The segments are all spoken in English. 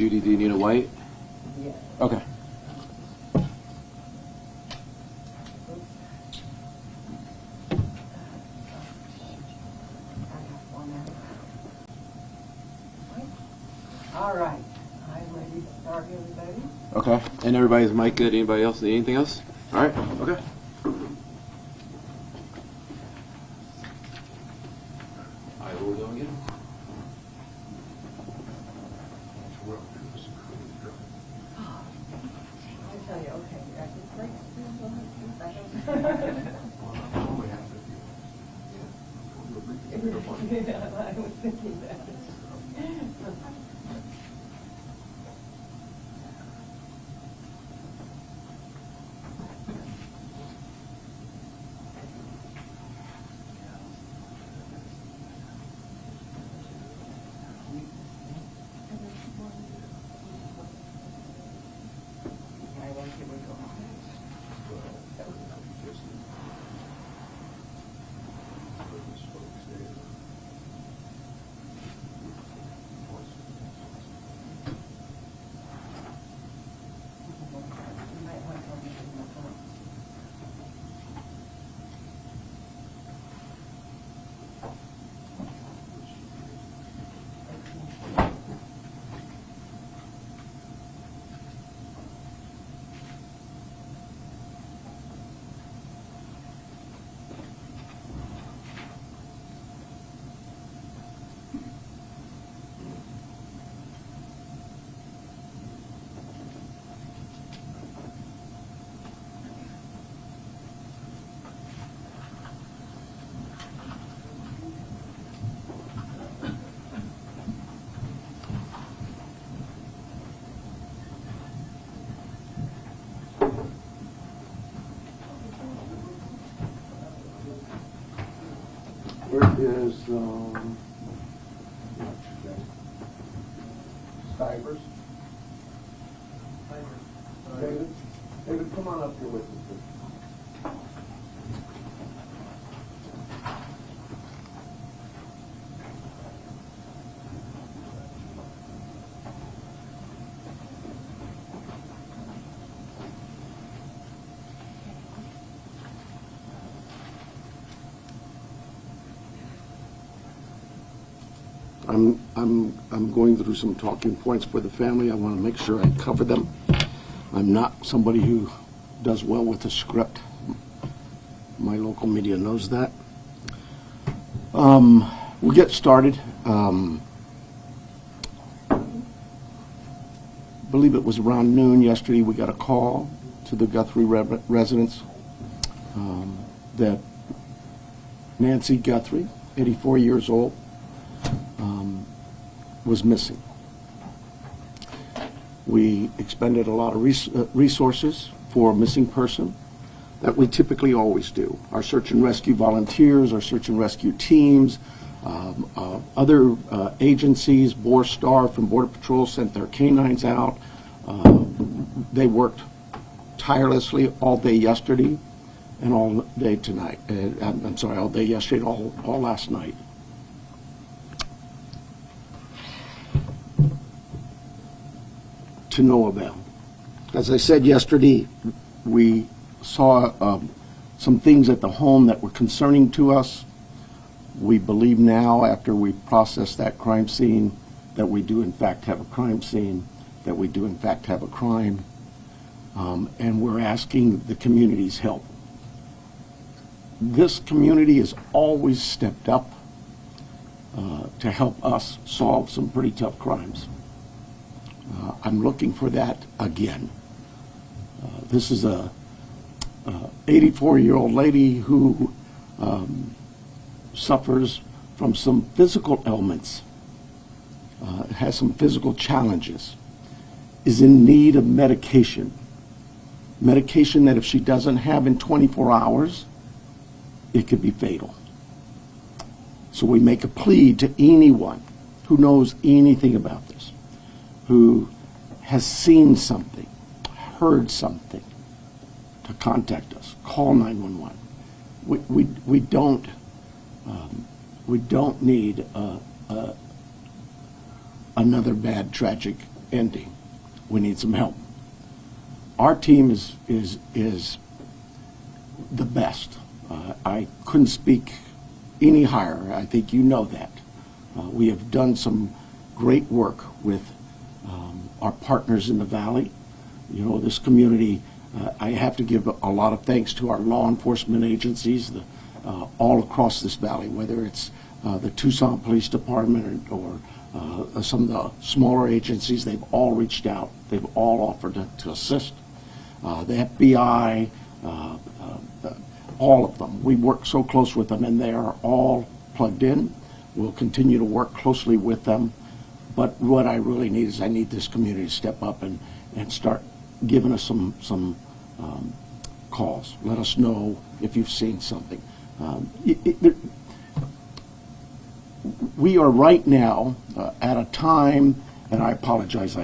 Judy, do you need a white? Yeah. Okay. All right. I'm ready to start, everybody. Okay. And everybody's mic good? Anybody else need anything else? All right. Okay. All right, what are we doing again? I tell you, okay, I just break Yeah, I was thinking that. Where is Stivers? David? David, come on up here with me, please. I'm going through some talking points for the family. I want to make sure I cover them. I'm not somebody who does well with a script. My local media knows that. We'll get started. I believe it was around noon yesterday we got a call to the Guthrie residence that Nancy Guthrie, 84 years old, was missing. We expended a lot of resources for a missing person that we typically always do. Our search and rescue volunteers, our search and rescue teams, other agencies, Borstar from Border Patrol sent their canines out. They worked tirelessly all day yesterday and all day tonight. I'm sorry, all day yesterday, all last night. To no avail. As I said yesterday, we saw some things at the home that were concerning to us. We believe now, after we processed that crime scene, that we do in fact have a crime scene, that we do in fact have a crime, and we're asking the community's help. This community has always stepped up to help us solve some pretty tough crimes. I'm looking for that again. This is a 84-year-old lady who suffers from some physical ailments, has some physical challenges, is in need of medication. Medication that if she doesn't have in 24 hours, it could be fatal. So we make a plea to anyone who knows anything about this, who has seen something, heard something, to contact us. Call 911. We don't need another bad tragic ending. We need some help. Our team is the best. I couldn't speak any higher. I think you know that. We have done some great work with our partners in the Valley. You know, this community, I have to give a lot of thanks to our law enforcement agencies all across this valley, whether it's the Tucson Police Department or some of the smaller agencies. They've all reached out. They've all offered to assist. The FBI, all of them. We work so close with them, and they are all plugged in. We'll continue to work closely with them. But what I really need is I need this community to step up and start giving us some calls. Let us know if you've seen something. We are right now at a time, and I apologize,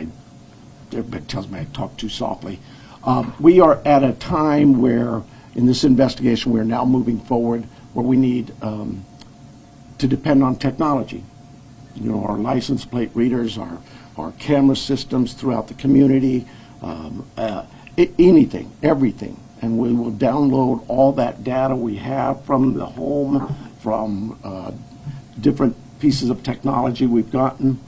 everybody tells me I talk too softly. We are at a time where, in this investigation, we're now moving forward where we need to depend on technology. You know, our license plate readers, our camera systems throughout the community, anything, everything. And we will download all that data we have from the home, from different pieces of technology we've gotten,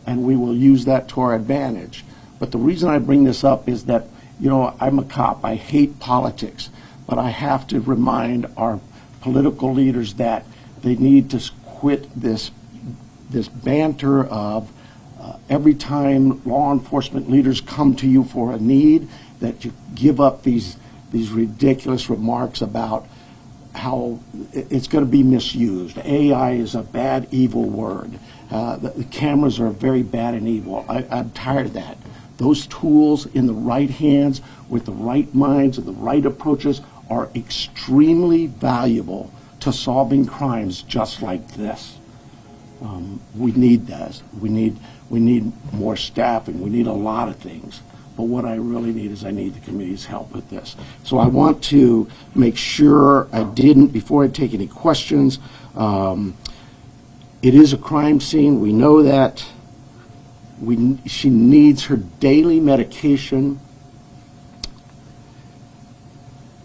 and we will use that to our advantage. But the reason I bring this up is that, you know, I'm a cop. I hate politics, but I have to remind our political leaders that they need to quit this banter of every time law enforcement leaders come to you for a need, that you give up these ridiculous remarks about how it's going to be misused. AI is a bad, evil word. The cameras are very bad and evil. I'm tired of that. Those tools in the right hands, with the right minds and the right approaches, are extremely valuable to solving crimes just like this. We need that. We need more staffing. We need a lot of things. But what I really need is I need the community's help with this. So I want to make sure I didn't, before I take any questions, it is a crime scene. We know that. She needs her daily medication.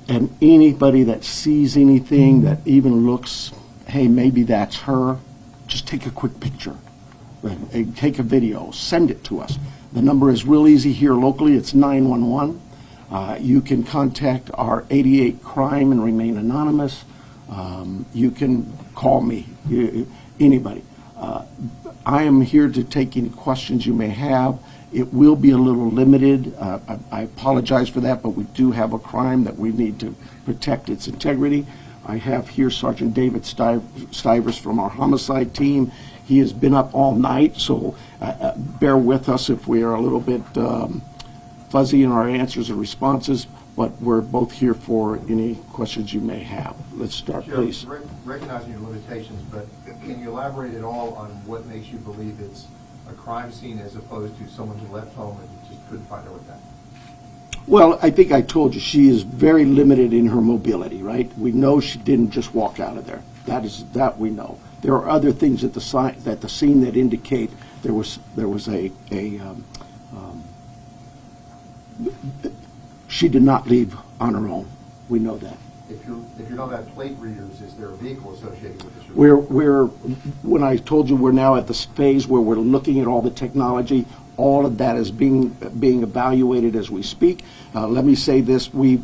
And anybody that sees anything that even looks, hey, maybe that's her, just take a quick picture. Take a video. Send it to us. The number is real easy here locally. It's 911. You can contact our 88 crime and remain anonymous. You can call me, anybody. I am here to take any questions you may have. It will be a little limited. I apologize for that, but we do have a crime that we need to protect its integrity. I have here Sergeant David Stivers from our homicide team. He has been up all night, so bear with us if we are a little bit fuzzy in our answers and responses, but we're both here for any questions you may have. Let's start, please. Recognizing your limitations, but can you elaborate at all on what makes you believe it's a crime scene as opposed to someone who left home and just couldn't find her with that? Well, I think I told you she is very limited in her mobility, right? We know she didn't just walk out of there. That we know. There are other things at the scene that indicate there was she did not leave on her own. We know that. If you know about plate readers, is there a vehicle associated with this? When I told you we're now at this phase where we're looking at all the technology, all of that is being evaluated as we speak. Let me say this: we've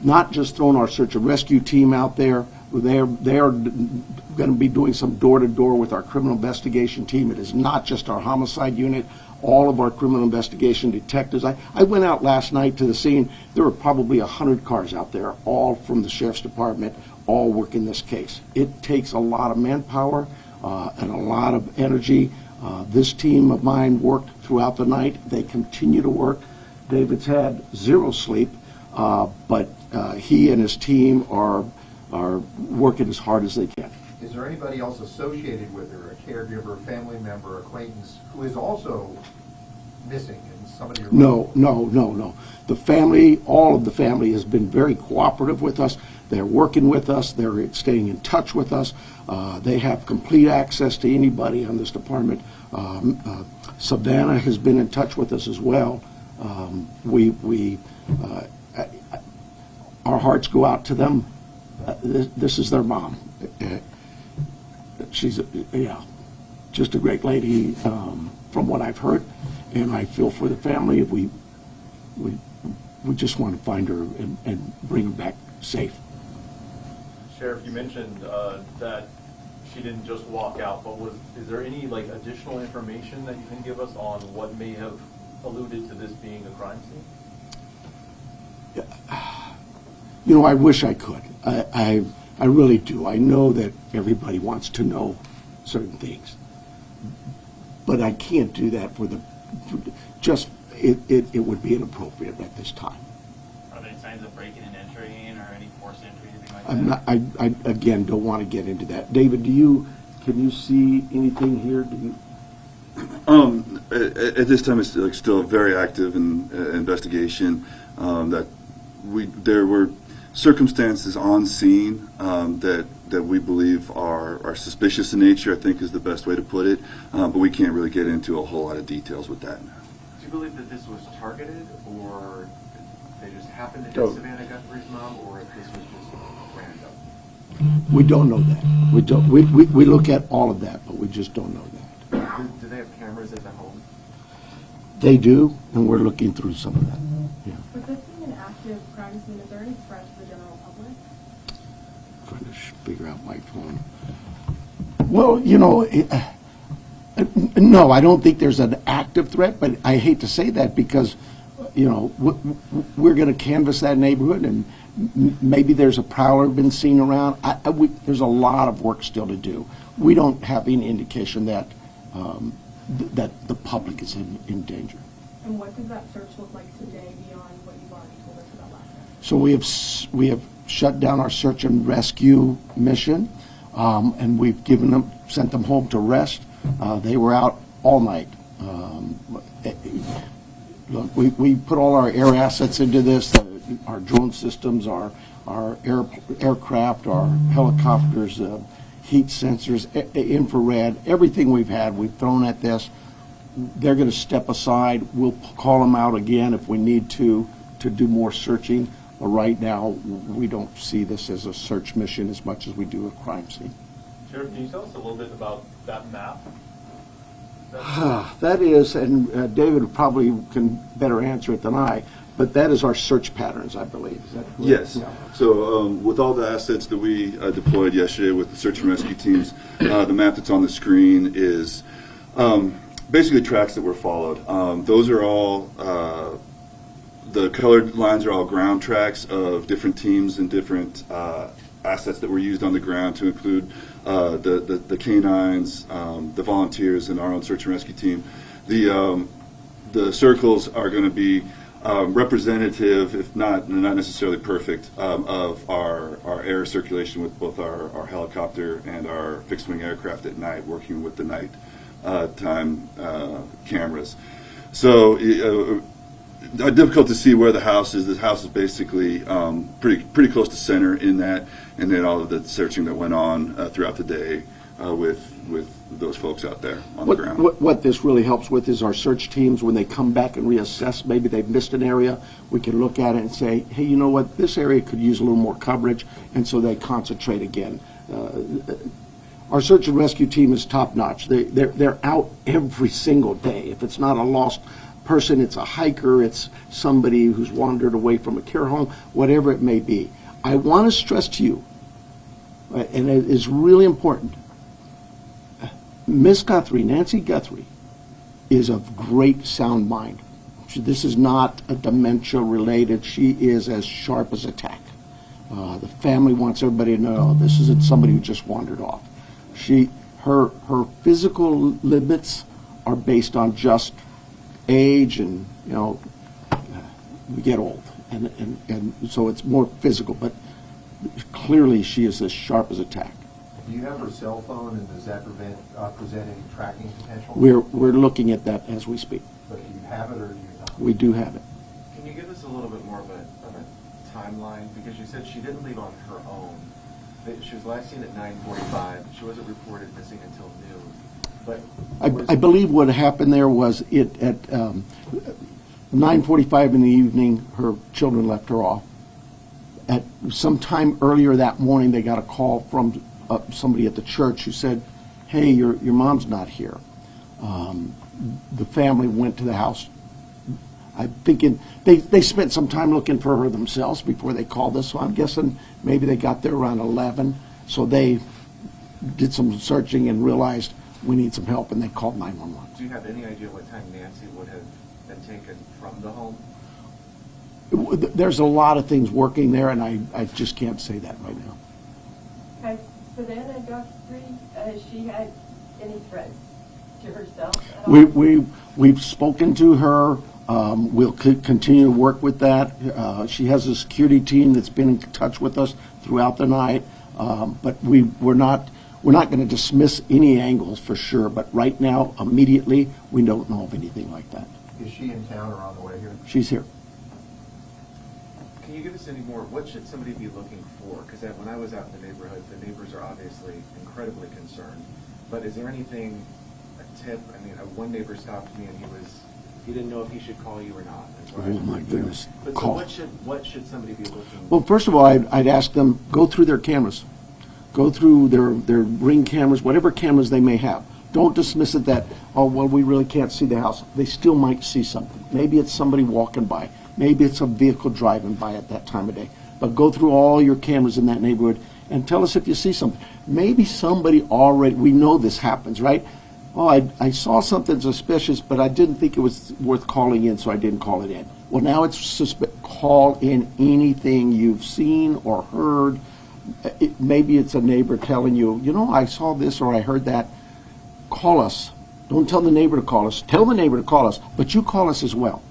not just thrown our search and rescue team out there. They're going to be doing some door-to-door with our criminal investigation team. It is not just our homicide unit. All of our criminal investigation detectives. I went out last night to the scene. There were probably 100 cars out there, all from the sheriff's department, all working this case. It takes a lot of manpower and a lot of energy. This team of mine worked throughout the night. They continue to work. David's had zero sleep, but he and his team are working as hard as they can. Is there anybody else associated with her, a caregiver, family member, acquaintance, who is also missing in some of your... No. The family, all of the family has been very cooperative with us. They're working with us. They're staying in touch with us. They have complete access to anybody on this department. Savannah has been in touch with us as well. Our hearts go out to them. This is their mom. She's, just a great lady from what I've heard, and I feel for the family. We just want to find her and bring her back safe. Sheriff, you mentioned that she didn't just walk out, but is there any additional information that you can give us on what may have alluded to this being a crime scene? I wish I could. I really do. I know that everybody wants to know certain things, but I can't do that it would be inappropriate at this time. Are there signs of breaking and entering or any forced entry, anything like that? I again don't want to get into that. David, can you see anything here? Do you? At this time, it's still a very active investigation. There were circumstances on scene that we believe are suspicious in nature, I think is the best way to put it, but we can't really get into a whole lot of details with that. Do you believe that this was targeted, or they just happened to hit Savannah Guthrie's mom, or if this was just random? We don't know that. We don't. We look at all of that, but we just don't know that. Do they have cameras at the home? They do, and we're looking through some of that. Yeah. With this being an active crime scene, is there any threat to the general public? Trying to figure out my phone. Well, no, I don't think there's an active threat, but I hate to say that because, we're going to canvass that neighborhood, and maybe there's a prowler been seen around. There's a lot of work still to do. We don't have any indication that that the public is in danger. And what does that search look like today beyond what you've already told us about last night? So we have shut down our search and rescue mission, and we've sent them home to rest. They were out all night. Look, we put all our air assets into this, our drone systems, our aircraft, our helicopters, heat sensors, infrared, everything we've thrown at this. They're going to step aside. We'll call them out again if we need to do more searching. But right now, we don't see this as a search mission as much as we do a crime scene. Sheriff, can you tell us a little bit about that map? That is, and David probably can better answer it than I, but that is our search patterns, I believe. Is that correct? Yes. Yeah. So with all the assets that we deployed yesterday with the search and rescue teams, the map that's on the screen is basically tracks that were followed. Those are all, the colored lines are all ground tracks of different teams and different assets that were used on the ground, to include the canines, the volunteers, and our own search and rescue team. The circles are going to be representative, if not necessarily perfect, of our air circulation with both our helicopter and our fixed-wing aircraft at night, working with the night time cameras. So difficult to see where the house is. The house is basically pretty close to center in that, and then all of the searching that went on throughout the day with those folks out there on the ground. What this really helps with is our search teams, when they come back and reassess, maybe they've missed an area, we can look at it and say, hey, you know what, this area could use a little more coverage, and so they concentrate again. Our search and rescue team is top-notch. They're out every single day. If it's not a lost person, it's a hiker, it's somebody who's wandered away from a care home, whatever it may be. I want to stress to you, and it is really important, Miss Guthrie, Nancy Guthrie, is of great sound mind. This is not a dementia related. She is as sharp as a tack. The family wants everybody to know this isn't somebody who just wandered off. Her physical limits are based on just age, and we get old, and so it's more physical. But clearly, she is as sharp as a tack. Do you have her cell phone, and does that present any tracking potential? We're looking at that as we speak. But do you have it, or do you not? We do have it. Can you give us a little bit more of a timeline? Because you said she didn't leave on her own. She was last seen at 9:45. She wasn't reported missing until noon. But I believe what happened there was at 9:45 in the evening, her children left her off. At some time earlier that morning, they got a call from somebody at the church who said, "Hey, your mom's not here." The family went to the house. I'm thinking they spent some time looking for her themselves before they called us, so I'm guessing maybe they got there around 11. So they did some searching and realized we need some help, and they called 911. do you have any idea what time Nancy would have been taken from the home? There's a lot of things working there, and I just can't say that right now. Has Savannah Guthrie, has she had any threats to herself at all? We've spoken to her. We'll continue to work with that. She has a security team that's been in touch with us throughout the night. But we're not going to dismiss any angles for sure. But right now, immediately, we don't know of anything like that. Is she in town or on the way here? She's here. Can you give us any more, what should somebody be looking for? Because when I was out in the neighborhood, the neighbors are obviously incredibly concerned. But is there anything, a tip? I mean, one neighbor stopped me and he didn't know if he should call you or not. Oh my goodness. But Call. So what should somebody be looking for? Well, first of all, I'd ask them, go through their cameras. Go through their Ring cameras, whatever cameras they may have. Don't dismiss it that, oh, well, we really can't see the house. They still might see something. Maybe it's somebody walking by. Maybe it's a vehicle driving by at that time of day. But go through all your cameras in that neighborhood and tell us if you see something. Maybe somebody already, we know this happens, right? Oh, I saw something suspicious, but I didn't think it was worth calling in, so I didn't call it in. Well, now it's call in anything you've seen or heard. Maybe it's a neighbor telling you, you know, I saw this or I heard that. Call us. Don't tell the neighbor to call us. Tell the neighbor to call us, but you call us as well.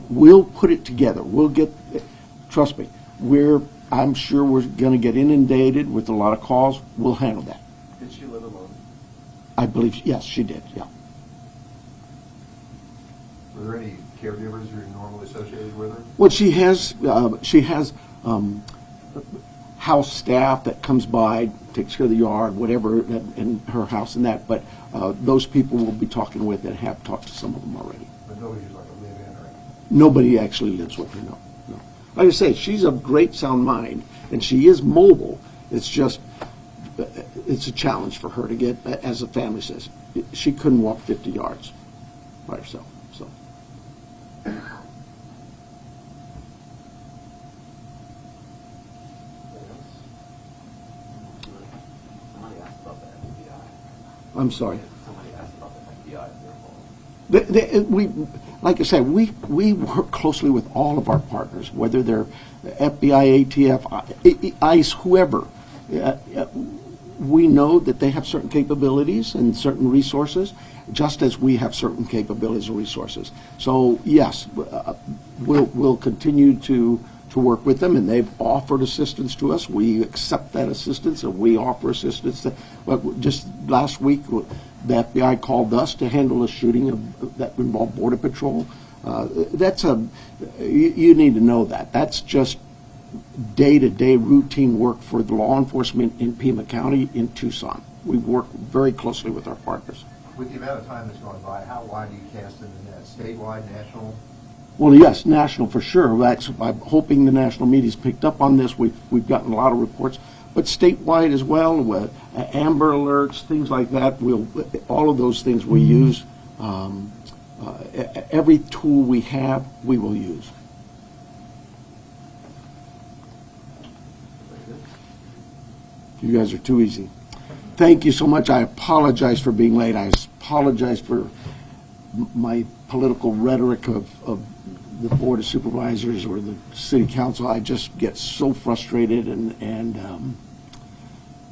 We'll put it together. We'll get, trust me, I'm sure we're going to get inundated with a lot of calls. We'll handle that. Did she live alone? I believe, yes, she did, yeah. Were there any caregivers who are normally associated with her? Well, she has house staff that comes by, takes care of the yard, whatever, in her house and that, but those people we'll be talking with and have talked to some of them already. But nobody's like a live-in or anything? Nobody actually lives with her, no. Like I say, she's of great sound mind, and she is mobile. It's just, it's a challenge for her to get, as the family says. She couldn't walk 50 yards by herself, so. Somebody asked about the FBI. I'm sorry. Somebody asked about the FBI if they're involved. We, like I said, we work closely with all of our partners, whether they're FBI, ATF, ICE, whoever. We know that they have certain capabilities and certain resources, just as we have certain capabilities and resources. So yes, we'll continue to work with them, and they've offered assistance to us. We accept that assistance, and we offer assistance. But just last week, the FBI called us to handle a shooting that involved Border Patrol. You need to know that. That's just day-to-day routine work for the law enforcement in Pima County in Tucson. We work very closely with our partners. With the amount of time that's gone by, how wide do you cast in the net? Statewide, national? Well, yes, national for sure. I'm hoping the national media's picked up on this. We've gotten a lot of reports, but statewide as well, with Amber Alerts, things like that. All of those things we use. Every tool we have, we will use. You guys are too easy. Thank you so much. I apologize for being late. I apologize for my political rhetoric of the Board of Supervisors or the City Council. I just get so frustrated, and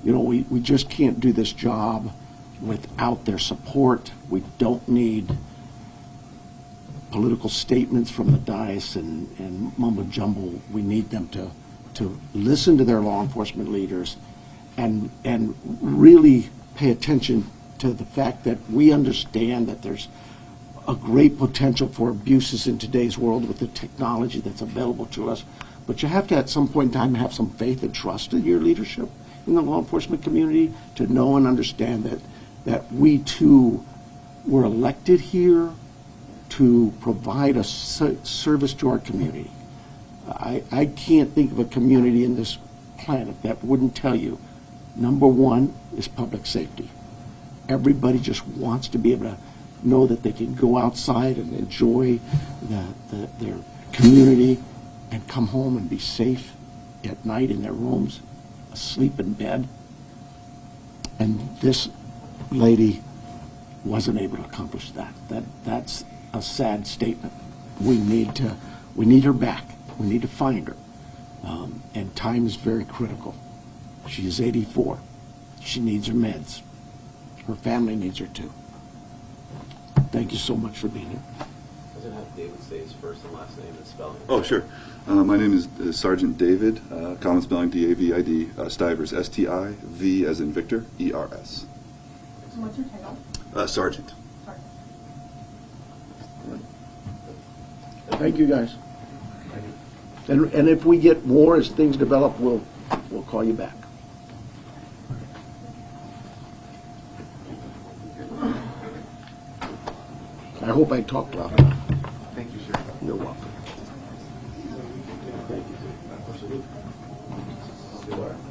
you know, we just can't do this job without their support. We don't need political statements from the dais and mumbo jumbo. We need them to listen to their law enforcement leaders and really pay attention to the fact that we understand that there's a great potential for abuses in today's world with the technology that's available to us. But you have to, at some point in time, have some faith and trust in your leadership in the law enforcement community to know and understand that we too were elected here to provide a service to our community. I can't think of a community in this planet that wouldn't tell you, number one is public safety. Everybody just wants to be able to know that they can go outside and enjoy their community and come home and be safe at night in their rooms, asleep in bed. And this lady wasn't able to accomplish that. That's a sad statement. We need her back. We need to find her. And time is very critical. She is 84. She needs her meds. Her family needs her too. Thank you so much for being here. Doesn't have David say his first and last name and spelling? Oh, sure. My name is Sergeant David, common spelling D-A-V-I-D, Stivers, S-T-I-V as in Victor, E-R-S. So what's your title? Sergeant. Sergeant. Thank you, guys. And if we get more as things develop, we'll call you back. I hope I talked loud enough. Thank you, Sheriff. You're welcome. Thank you.